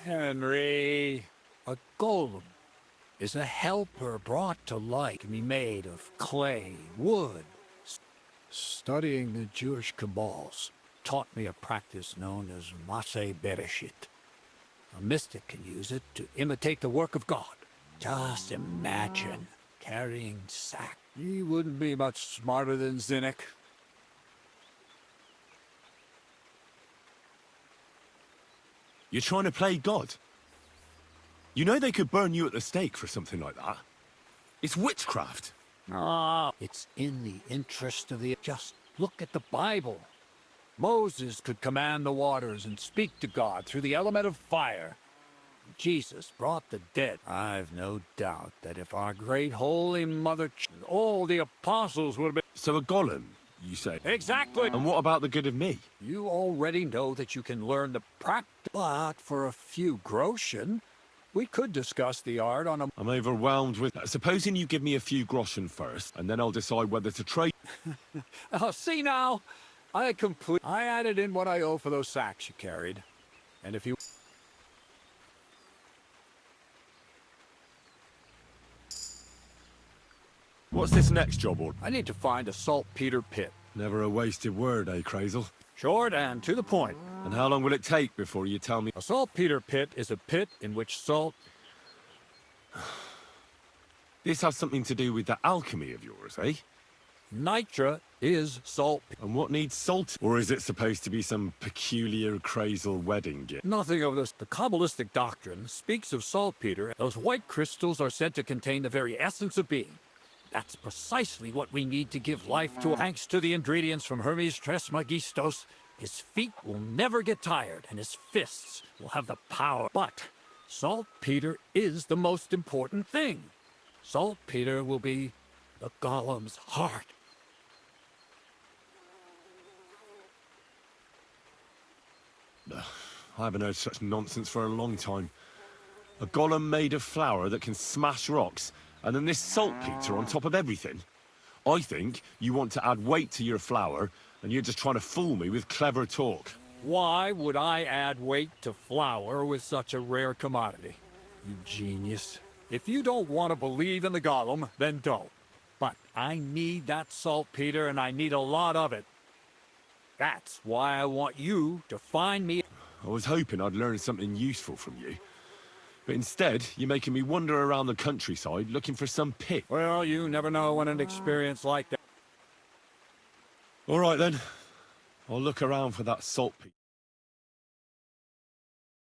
Henry, a golem is a helper brought to light, can be made of clay, wood. Studying the Jewish Kabbals taught me a practice known as Maseh Bereshit. A mystic can use it to imitate the work of God. Just imagine carrying sack. He wouldn't be much smarter than Zinnik. You're trying to play God? You know they could burn you at the stake for something like that. It's witchcraft. Ah, it's in the interest of the... Just look at the Bible. Moses could command the waters and speak to God through the element of fire. Jesus brought the dead. I've no doubt that if our great holy mother... all the apostles would have been... So a golem, you say? Exactly! And what about the good of me? You already know that you can learn the practice. But for a few groschen, we could discuss the art on a... I'm overwhelmed with... Supposing you give me a few groschen first, and then I'll decide whether to trade... Oh, see now? I added in what I owe for those sacks you carried. And if you... What's this next job order? I need to find a saltpeter pit. Never a wasted word, eh, Crazel? Short and to the point. And how long will it take before you tell me... A saltpeter pit is a pit in which salt... This has something to do with that alchemy of yours, eh? Nitra is salt. And what needs salt? Or is it supposed to be some peculiar Crazel wedding gift? Nothing of this. The Kabbalistic doctrine speaks of saltpeter. Those white crystals are said to contain the very essence of being. That's precisely what we need to give life to. Thanks to the ingredients from Hermes Trismegistos, his feet will never get tired, and his fists will have the power. But saltpeter is the most important thing. Saltpeter will be the golem's heart. I haven't heard such nonsense for a long time. A golem made of flour that can smash rocks, and then this saltpeter on top of everything. I think you want to add weight to your flour, and you're just trying to fool me with clever talk. Why would I add weight to flour with such a rare commodity? You genius. If you don't want to believe in the golem, then don't. But I need that saltpeter, and I need a lot of it. That's why I want you to find me. I was hoping I'd learn something useful from you. But instead, you're making me wander around the countryside looking for some pit. Well, you never know when an experience like that... All right, then. I'll look around for that saltpeter.